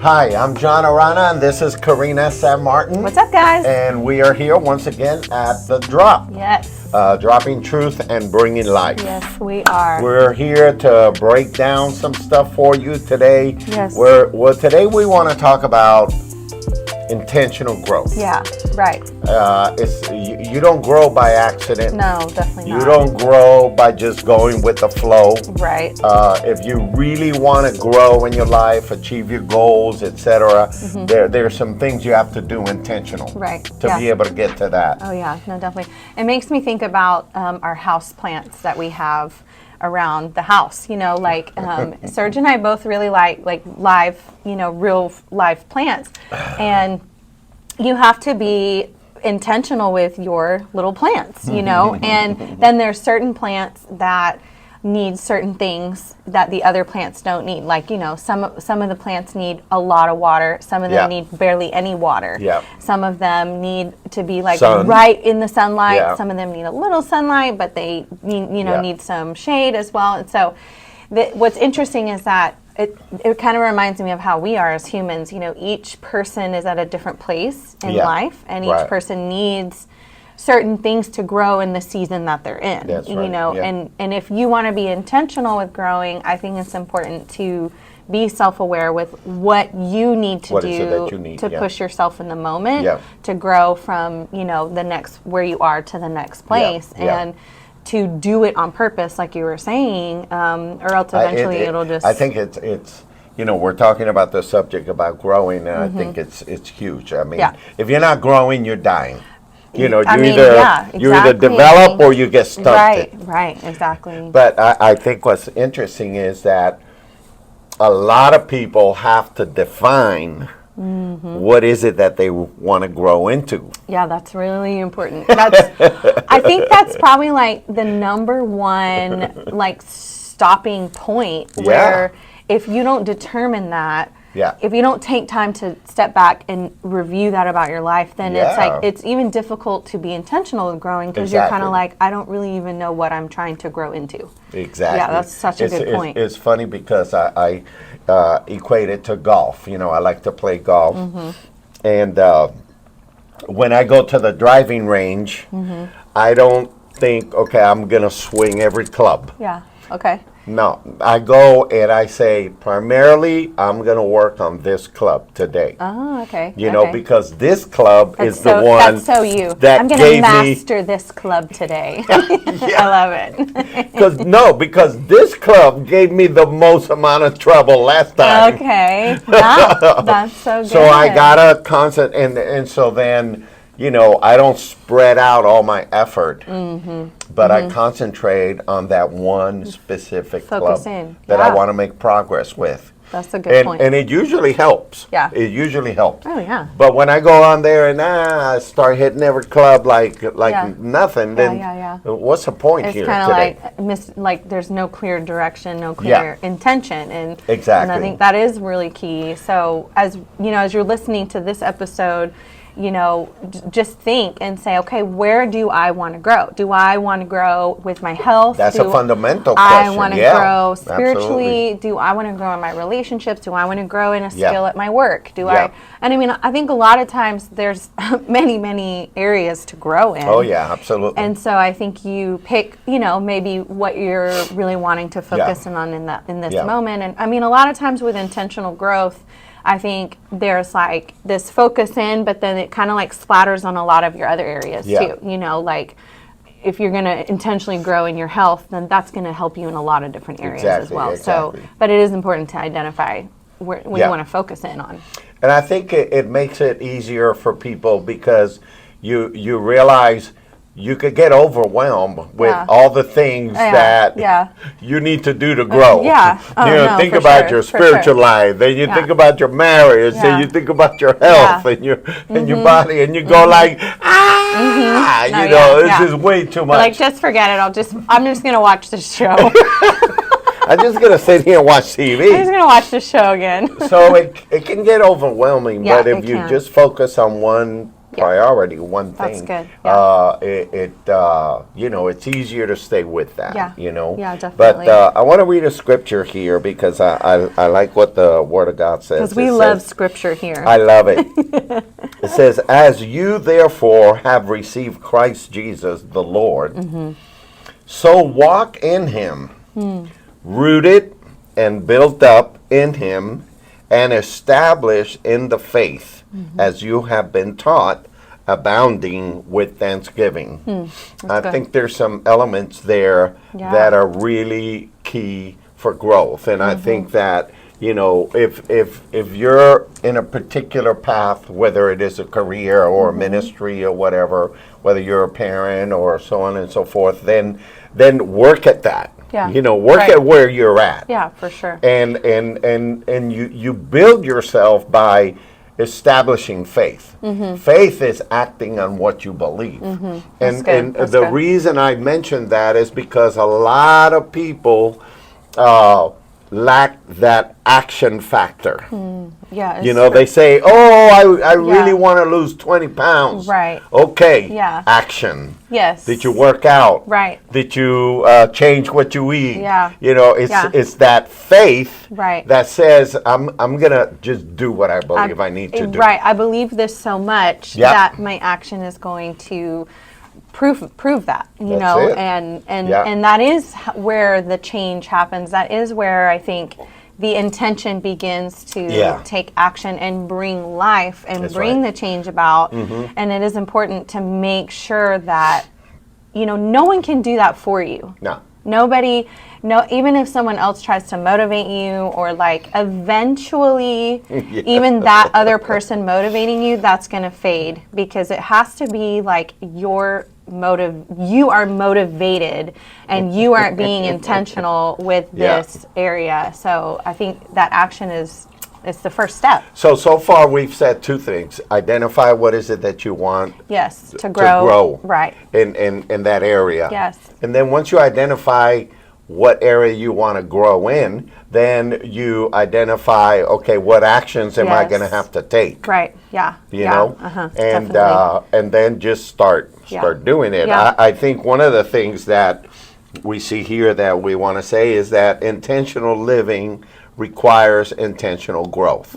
Hi, I'm John Arana, and this is Karina San Martin. What's up, guys? And we are here once again at The Drop. Yes. Dropping truth and bringing life. Yes, we are. We're here to break down some stuff for you today. Yes. Today we want to talk about intentional growth. Yeah, right. You don't grow by accident. No, definitely not. You don't grow by just going with the flow. Right. If you really want to grow in your life, achieve your goals, etc., there's some things you have to do intentional. Right. To be able to get to that. Oh yeah, no, definitely. It makes me think about our house plants that we have around the house. You know, like Serge and I both really like live, real live plants, and you have to be intentional with your little plants, and then there's certain plants that need certain things that the other plants don't need. Like, some of the plants need a lot of water, some of them need barely any water. Yeah. Some of them need to be like Sun. right in the sunlight. Yeah. Some of them need a little sunlight, but they need some shade as well. And so what's interesting is that it kind of reminds me of how we are as humans. Each person is at a different place in life, and each person needs certain things to grow in the season that they're in. That's right. And if you want to be intentional with growing, I think it's important to be self-aware with what you need to do to push yourself in the moment to grow from the next where you are to the next place, and to do it on purpose, like you were saying, or else eventually it'll just. I think it's we're talking about the subject about growing, and I think it's huge. I mean, if you're not growing, you're dying. You either develop or you get stunted. Right, exactly. But I think what's interesting is that a lot of people have to define what is it that they want to grow into. Yeah, that's really important. I think that's probably like the number one stopping point where if you don't determine that, if you don't take time to step back and review that about your life, then it's even difficult to be intentional with growing, because you're kind of like, I don't really even know what I'm trying to grow into. Exactly. Yeah, that's such a good point. It's funny because I equate it to golf. I like to play golf. And when I go to the driving range, I don't think, okay, I'm going to swing every club. Yeah, okay. No, I go and I say, primarily, I'm going to work on this club today. Oh, okay. Because this club is the one that's so you. That I'm going to master this club today. I love it. Because this club gave me the most amount of trouble last time. Okay. Wow, that's so good. So I got to concentrate, and so then, I don't spread out all my effort, but I concentrate on that one specific club that I want to make progress with. That's a good point. And it usually helps. Yeah. It usually helps. Oh, yeah. But when I go on there and I start hitting every club like nothing, then what's the point here today? It's kind of like there's no clear direction, no clear intention. And exactly. And I think that is really key. So as you're listening to this episode, just think and say, okay, where do I want to grow? Do I want to grow with my health? That's a fundamental question. I want to grow spiritually. Absolutely. Do I want to grow in my relationships? Do I want to grow in a skill at my work? I think a lot of times there's many, many areas to grow in. Oh, yeah, absolutely. And so I think you pick, maybe what you're really wanting to focus on in this moment. And I mean, a lot of times with intentional growth, I think there's like this focus in, but then it kind of like splatters on a lot of your other areas too. Like if you're going to intentionally grow in your health, then that's going to help you in a lot of different areas as well. Exactly. So, but it is important to identify what you want to focus in on. And I think it makes it easier for people because you realize you could get overwhelmed with Yeah. all the things Yeah, that yeah. you need to do to grow. yeah. Oh, You know, no, think for about sure, your for spiritual sure. life, then you Yeah. think about your marriage, Yeah. then you think about your health Yeah. and your body, and you go like, No, you know, yeah, this yeah. is way too But, like, much. just forget it. I'm just gonna watch this show. I'm just gonna sit here and watch I'm just TV. gonna watch this show again. So it can get overwhelming, Yeah, but if it you can. just focus on one Yeah. priority, one That's thing, good, yeah. you know, it's easier to stay with that. Yeah. You know. Yeah, definitely. But I want to read a scripture here because I like what the Word of God says. Because we It love says- scripture here. I love it. It says, "As you therefore have received Christ Jesus the Lord, so walk in Him, rooted and built up in Him, and established in the faith, as you have been taught, abounding with thanksgiving." I good. think there's some elements there Yeah. that are really key for growth, and I think that, you know, if you're in a particular path, whether it is a career or a ministry or whatever, whether you're a parent or so on and so forth, then work at that. Yeah. You know, work Right. at where you're at. Yeah, for sure. And you build yourself by establishing faith. Faith is acting on what you believe. That's good. And That's the good. reason I mentioned that is because a lot of people lack that action factor. Yeah. You it's know, true. they say, "Oh, I really Yeah. want to lose 20 pounds." Right. Okay. Yeah. Action. Yes. Did you work out? Right. Did you change what you eat? Yeah. You know, it's Yeah. it's that faith Right. that says I'm gonna just do what I believe I need to do. Right. I believe this so much Yep. that my action is going to prove that, you That's know, it. and Yeah. and that is where the change happens. That is where I think the intention begins to Yeah. take action and bring life and That's bring right. the change about. And it is important to make sure that, you know, no one can do that for you. No. Nobody, no, even if someone else tries to motivate you, or like eventually, even that other person motivating you, that's going to fade, because it has to be like your motive. You are motivated and you aren't being intentional with Yeah. this area. So I think that action is the first step. So far we've said two things: identify what is it that you want Yes, to grow. to grow Right. in that area. Yes. And then once you identify what area you want to grow in, then you identify, okay, what actions am I Yes. going to have to take? Right. Yeah. You yeah. know, Definitely. and then just start Yeah. doing it. Yeah. I think one of the things that we see here that we want to say is that intentional living requires intentional growth.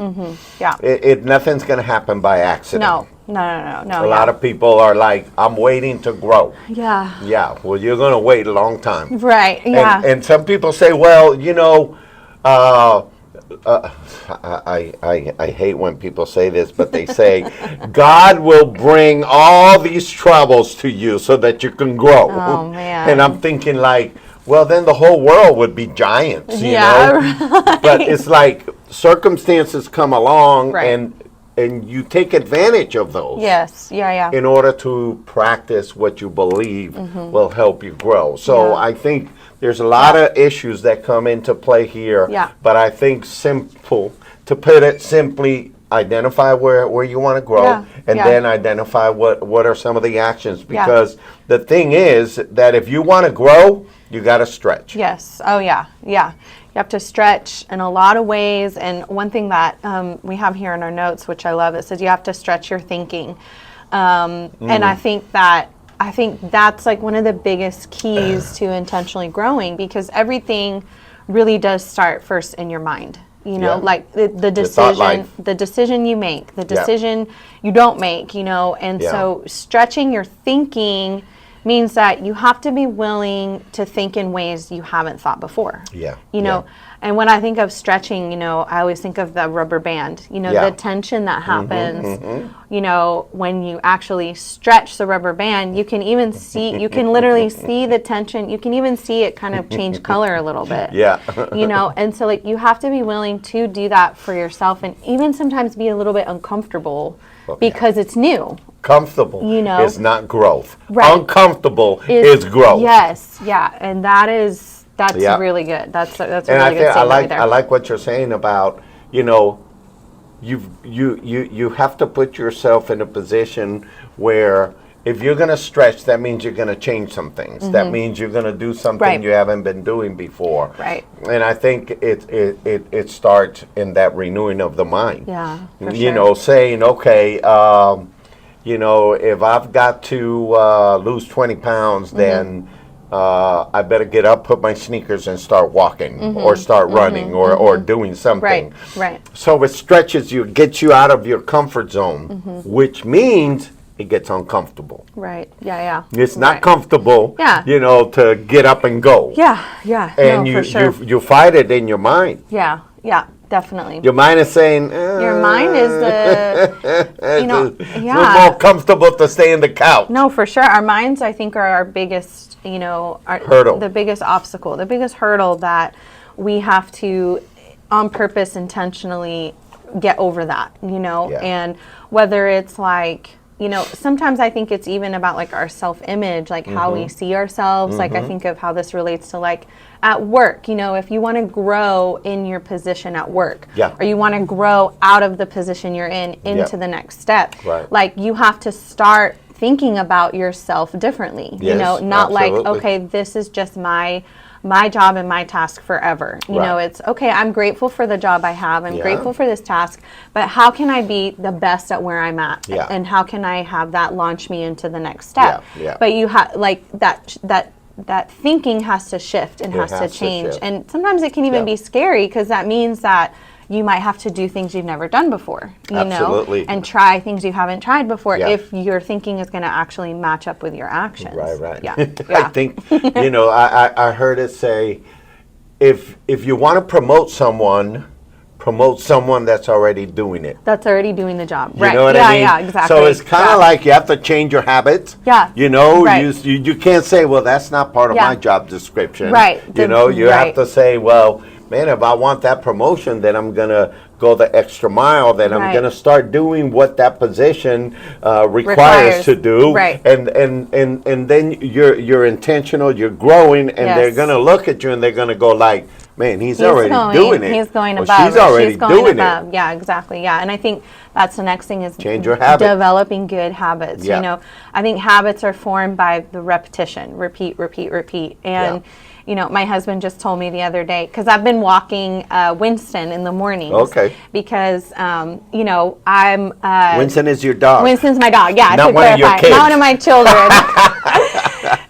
Yeah. It nothing's going to happen by accident. No. A lot of people are like, I'm waiting to grow. Yeah. Yeah, well, you're going to wait a long time. Right. Yeah. And some people say, well, you know, I hate when people say this, but they say, God will bring all these troubles to you so that you can grow. Oh, man. And I'm thinking like, well, then the whole world would be giants, you Yeah, know? But it's like circumstances come along Right. and you take advantage of those Yes. Yeah. in order to practice what you believe will help you grow. So Mm-hmm. Yeah. I think there's a lot of issues that come into play here. Yeah. But I think to put it simply, identify where you want to grow, Yeah. and Yeah. then identify what are some of the actions. Yeah. Because the thing is that if you want to grow, you got to stretch. Yes. Oh, yeah. Yeah. You have to stretch in a lot of ways. And one thing that we have here in our notes, which I love, it says you have to stretch your thinking. And I think that's like one of the biggest keys to intentionally growing, because everything really does start first in your mind. You know, Yeah. like the thought life. decision you make, the Yeah. decision you don't make, you know, and Yeah. so stretching your thinking means that you have to be willing to think in ways you haven't thought before. Yeah, You know, and when I think of stretching, you know, I always think of the rubber band, you know, Yeah. the tension that happens, you know, when you actually stretch the rubber band. You can even see, you can literally see the tension. You can even see it kind of change color a little bit. Yeah. You know, and so like you have to be willing to do that for yourself, and even sometimes be a little bit uncomfortable Well, yeah. because it's new. Comfortable You know? is not growth. Right. Uncomfortable is growth. Yes, yeah, and that's Yeah. really good. That's a And really I good think statement right there. I like what you're saying about, you have to put yourself in a position where if you're going to stretch, that means you're going to change some things. That means you're going to do something Right. you haven't been doing before. Right. And I think it starts in that renewing of the mind. Yeah, for You sure. know, saying, okay, if I've got to lose 20 pounds, then I better get up, put my sneakers, and start walking, or start running, or doing something. Right. So it stretches you, gets you out of your comfort zone, which means it gets uncomfortable. Right. Yeah. It's not Right. comfortable, Yeah. to get up and go. Yeah. And no, for sure. you fight it in your mind. Yeah. Definitely. Your mind is saying, Your mind is the, it's a yeah. little more comfortable to stay in the couch. No, for sure. Our minds, I think, are our biggest, Hurdle. the biggest obstacle, the biggest hurdle that we have to, on purpose, intentionally get over that, Yeah. And whether it's like, sometimes I think it's even about like our self-image, like how we see ourselves. Like I think of how this relates to like at work, if you want to grow in your position at work, Yeah. or you want to grow out of the position you're in into the next step, Right. like you have to start thinking about yourself differently, Yes, not like, absolutely. okay, this is just my job and my task forever. Right. It's okay, I'm grateful for the job I have. I'm Yeah. grateful for this task, but how can I be the best at where I'm at? Yeah. And how can I have that launch me into the next step? Yeah. But you have like that thinking has to shift and It has to has to change. shift. And sometimes it can even Yeah. be scary because that means that you might have to do things you've never done before, Absolutely. and try things you haven't tried before Yeah. if your thinking is going to actually match up with your actions. Right. Yeah. I Yeah. think, I heard it say, if you want to promote someone that's already doing it. That's already doing the job. You Right. know what yeah, I mean? yeah, exactly. So it's kind of like you have to change your habits. Yeah. Right. You can't say, well, that's not part of Yeah. my job description. Right. You have Right. to say, well, man, if I want that promotion, then I'm going to go the extra mile, then I'm Right. going to start doing what that position requires Requires. to do. Right. And then you're intentional, you're growing, and they're Yes. going to look at you and they're going to go like, man, he's already going, doing it. He's going Or above. she's or already she's going doing above. it. Yeah, exactly. Yeah, and I think that's the next thing is Change your habit. developing good habits. Yeah. I think habits are formed by the repetition, repeat, and. My husband just told me the other day, because I've been walking Winston in the mornings. Okay. Because, I'm... Winston is your dog. Winston's my dog, yeah, Not to one of your clarify. kids. Not one of my children.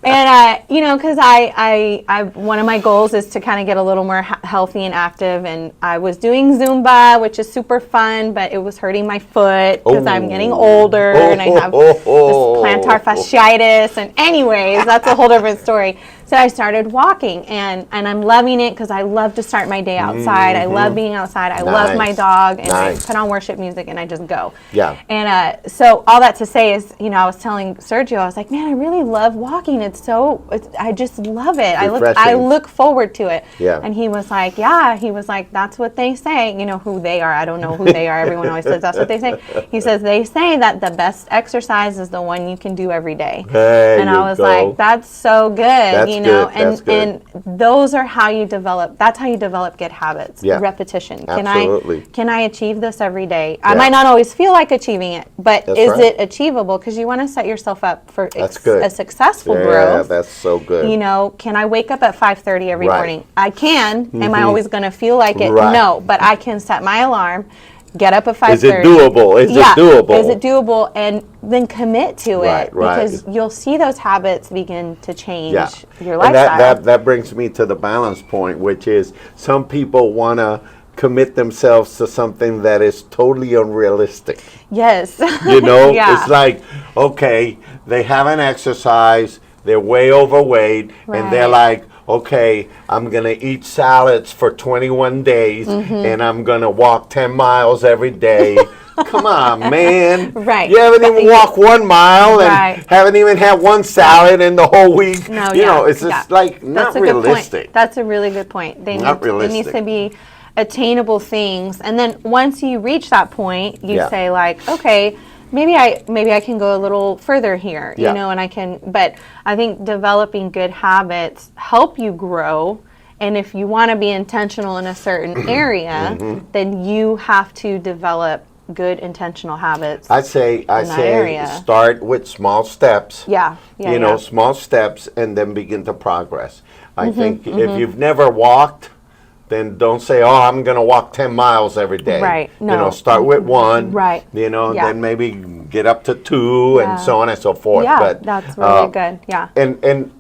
And, because I one of my goals is to kind of get a little more healthy and active. And I was doing Zumba, which is super fun, but it was hurting my foot because I'm getting older and I have this plantar fasciitis. And anyways, that's a whole different story. So I started walking, and I'm loving it because I love to start my day outside. I love being outside. I love my Nice. dog, and Nice. I put on worship music and I just go. Yeah. And so all that to say is, I was telling Sergio, I was like, man, I really love walking. I just love it. I Refreshing. look forward to it. Yeah. And he was like, yeah. He was like, that's what they say. You know who they are. I don't know who they are. Everyone always says that's what they say. He says they say that the best exercise is the one you can do every day. There And you I was go. like, that's so good. That's And good. That's good. those are how you develop. That's how you develop good habits. Yeah. Repetition. Absolutely. Can I achieve this every day? I Yeah. might not always feel like achieving it, but That's is right. it achievable? Because you want to set yourself up for That's good. a successful Yeah, growth. that's so good. Can I wake up at 5:30 every Right. morning? I can. Am I always going to feel like it? Right. No, but I can set my alarm, get up at 5:30. Is it doable? Is it doable? Is it doable? And then commit to Right, it, right. because you'll see those habits begin to change Yeah. your And lifestyle. that brings me to the balance point, which is some people want to commit themselves to something that is totally unrealistic. Yes. Yeah. It's like, okay, they haven't exercised, they're way overweight, and they're Right. like, okay, I'm going to eat salads for 21 days, Mm-hmm. and I'm going to walk 10 miles every day. Come on, man. Right. You haven't even walked 1 mile and Right. haven't even had one salad in the whole week. No, It's just like not That's a good point. realistic. That's a really good point. It needs realistic. to be attainable things, and then once you reach that point, you Yeah. say like, okay, maybe I can go a little further here, Yeah. you know, and but I think developing good habits help you grow. And if you want to be intentional in a certain area, then you have to develop good intentional habits. I say that area. start with small steps. Yeah, yeah, You know, yeah. small steps, and then begin to progress. I Mm-hmm, think if you've never walked, then don't say, "Oh, I'm going to walk 10 miles every day." Right, You know, no. start with one. Right. You know, Yeah. then maybe get up to two, Yeah. and so on and so forth. Yeah, But that's really good. Yeah. and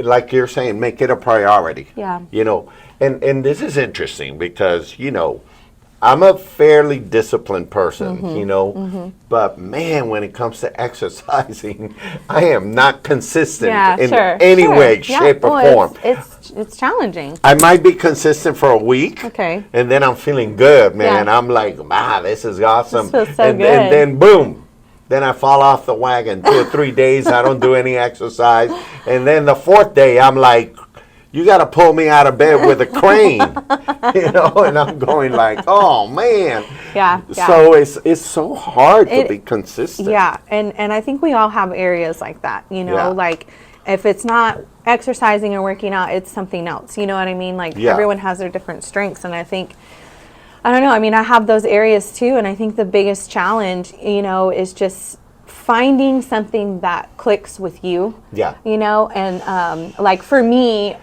like you're saying, make it a priority. Yeah. You know, and this is interesting because, you know, I'm a fairly disciplined person, Mm-hmm. you know, but man, when it comes to exercising, I am not consistent Yeah, in sure. any sure. way, Yeah. shape, or Well, form. It's challenging. I might be consistent for a week, Okay. and then I'm feeling good, man. Yeah. I'm like, this is awesome. This feels so and good. then boom, then I fall off the wagon. 2 or 3 days, I don't do any exercise, and then the 4th day, I'm like, you got to pull me out of bed with a crane, you know, and I'm going like, oh man. Yeah, yeah. So it's so hard to It- be consistent. Yeah, and I think we all have areas like that, you know, Yeah. like if it's not exercising or working out, it's something else. You know what I mean? Like Yeah. everyone has their different strengths, and I think I don't know, I mean, I have those areas too, and I think the biggest challenge, you know, is just finding something that clicks with you. Yeah. You know, and like for me,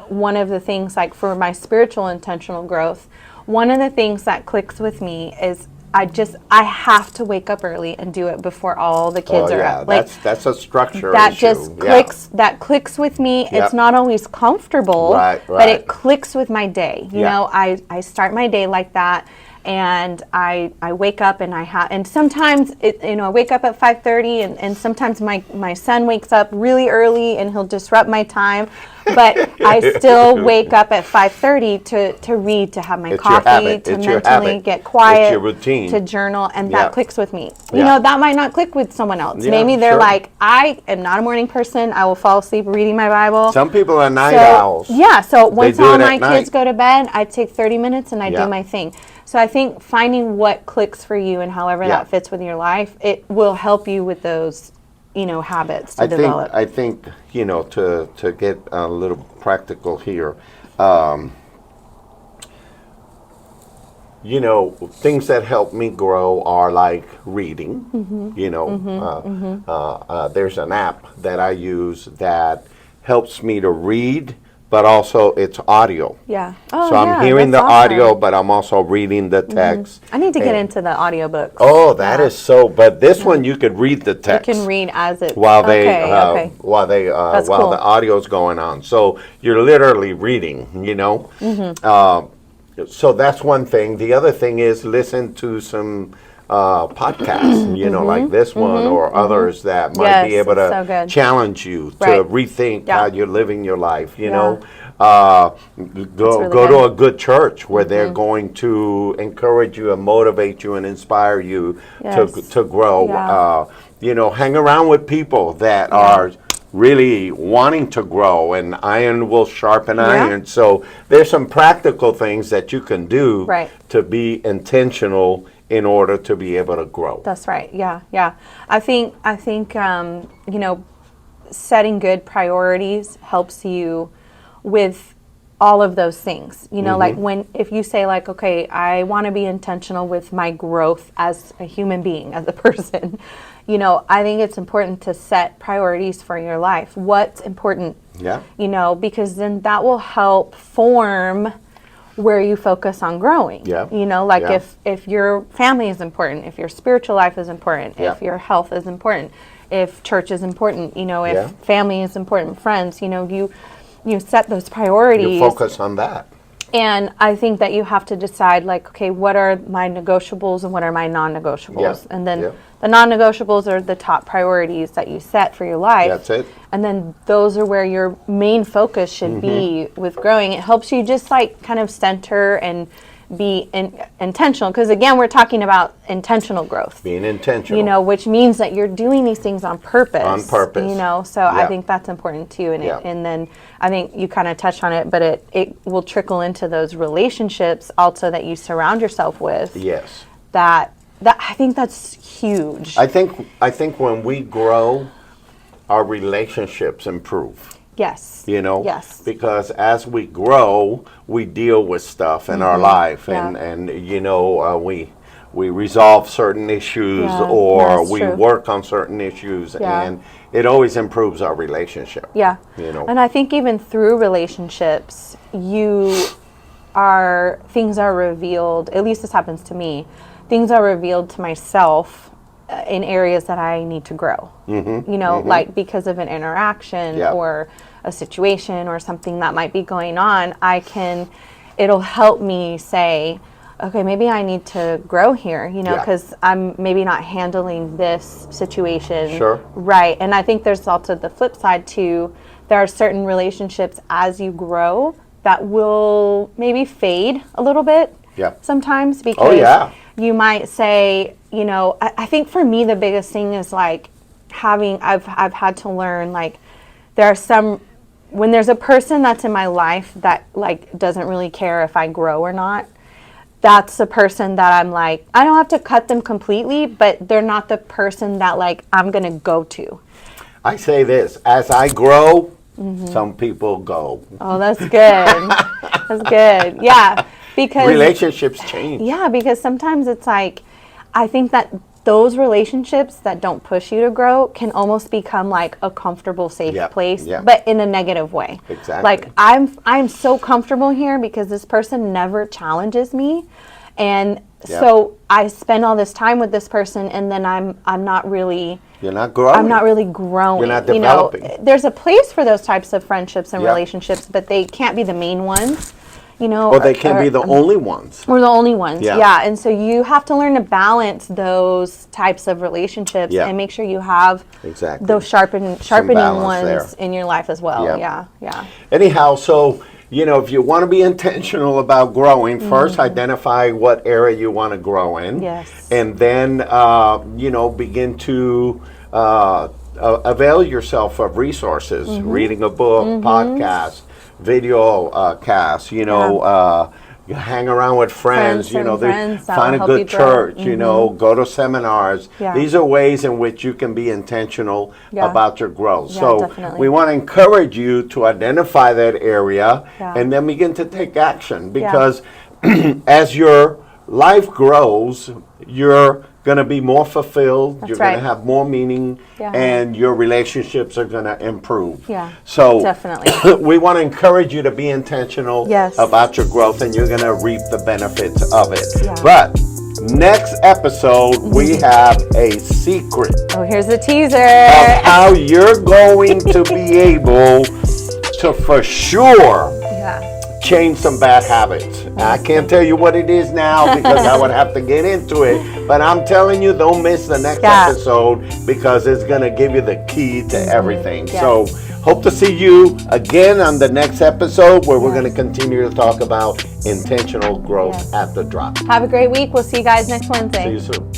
one of the things, like for my spiritual intentional growth, one of the things that clicks with me is I have to wake up early and do it before all the kids Oh are yeah, up. Like that's a structure that issue. just Yeah. clicks. That clicks with me. Yep. It's not always comfortable, Right, but right. it clicks with my day. You Yeah. know, I start my day like that. And I wake up and and sometimes I wake up at 5:30 and sometimes my son wakes up really early and he'll disrupt my time, but I still wake up at 5:30 to read, to have my It's your coffee, habit. to It's your mentally habit. get quiet, It's your routine. to journal, and Yeah. that clicks with me. You Yeah. know, that might not click with someone else. Yeah, Maybe they're sure. like, I am not a morning person. I will fall asleep reading my Bible. Some people are night So, owls. yeah, so once do all it at my kids night. go to bed, I take 30 minutes and I Yeah. do my thing. So I think finding what clicks for you and however Yeah. that fits with your life, it will help you with those, you know, habits to develop. I think, you know, to get a little practical here, you know, things that help me grow are like reading. Mm-hmm. You know, there's an app that I use that helps me to read, but also it's audio. Yeah. Oh, So I'm yeah, hearing the that's awesome. audio, but I'm also reading the text. I need to get And- into the audiobooks. Oh, that Yeah. is so. But this one you could read the You text. can read as it while they okay. That's while cool. the audio's going on. So you're literally reading, you know. Mm-hmm. So that's one thing. The other thing is listen to some podcasts, you know, like this one or others that might be Mm-hmm. Yes, able to it's so good. challenge you to Right. rethink Yeah. how you're living your life. You Yeah. know, really go to good. Mm-hmm. a good church where they're going to encourage you and motivate you and inspire you Yes. to grow. Yeah. You know, hang around with people that are really wanting to grow, and iron will sharpen Yeah. iron. So there's some practical things that you can do Right. to be intentional in order to be able to grow. That's right. Yeah, yeah. I think you know, setting good priorities helps you with all of those things. You know, like if you say like, okay, I want to be intentional with my growth as a human being, as a person, you know, I think it's important to set priorities for your life. What's important? Yeah. You know, because then that will help form where you focus on growing. Yeah. You know, like Yeah. if your family is important, if your spiritual life is important, Yeah. if your health is important, if church is important, you know, if Yeah. family is important, friends, you know, you set those priorities. You focus on that. And I think that you have to decide, like, okay, what are my negotiables and what are my non-negotiables? Yeah, And then yeah. the non-negotiables are the top priorities that you set for your life. That's it. And then those are where your main focus should be with growing. It helps you just like kind of center and be intentional. Because again, we're talking about intentional growth. Being intentional. You know, which means that you're doing these things on purpose. On purpose. You know, so I Yeah. think that's important too. And Yeah. and then I think you kind of touched on it, but it will trickle into those relationships also that you surround yourself with. Yes. That I think that's huge. I think when we grow, our relationships improve. Yes. Yes. Because as we grow, we deal with stuff in our life, Yeah. and we resolve certain issues, Yeah, or that's we true. work on certain issues, Yeah. and it always improves our relationship. Yeah. And I think even through relationships, things are revealed, at least this happens to me, things are revealed to myself in areas that I need to grow. Like because of an interaction Yeah. or a situation or something that might be going on, it'll help me say, okay, maybe I need to grow here, Yeah. because I'm maybe not handling this situation Sure. right. And I think there's also the flip side too. There are certain relationships as you grow that will maybe fade a little bit Yeah. sometimes, because yeah. you might say, I think for me the biggest thing is like I've had to learn, like, there are when there's a person that's in my life that like doesn't really care if I grow or not, that's the person that I'm like, I don't have to cut them completely, but they're not the person that like I'm gonna go to. I say this: as I grow, some people go. Oh, that's good. That's good. Yeah, because Relationships change. yeah, because sometimes it's like, I think that those relationships that don't push you to grow can almost become like a comfortable, safe Yep, place, yep. but in a negative way. Exactly. Like I'm so comfortable here because this person never challenges me, and Yep. so I spend all this time with this person, and then I'm not really. You're not growing. I'm not really growing. You're not developing. There's a place for those types of friendships and Yeah. relationships, but they can't be the main ones. Or they can be the only ones. We're the only ones. Yeah. Yeah. And so you have to learn to balance those types of relationships Yeah. and make sure you have Exactly. those sharpening balance ones there. in your life as well. Yeah. Yeah. Yeah. Anyhow, so if you want to be intentional about growing, first identify what area you want to grow in. Yes. And then begin to avail yourself of resources, reading a book, podcast, video cast, you hang around with friends, Friends and friends that find will a help good you grow. church, go to seminars. Yeah. These are ways in which you can be intentional Yeah. about your growth. Yeah, So definitely. we want to encourage you to identify that area Yeah. and then begin to take action, because as your life grows, you're going to be more fulfilled, you're going right. to have more meaning, Yeah. and your relationships are going to improve. Yeah, So definitely. we want to encourage you to be intentional Yes. about your growth, and you're going to reap the benefits of it. Yeah. But next episode, we have a secret Oh, here's the teaser. of how you're going to be able to, for sure, Yeah. change some bad habits. I can't tell you what it is now because I would have to get into it, but I'm telling you, don't miss the next Yeah. episode, because it's going to give you the key to everything. Yes. So hope to see you again on the next episode, where we're going to continue to talk about intentional growth Yes. at the drop. Have a great week. We'll see you guys next Wednesday. See you soon.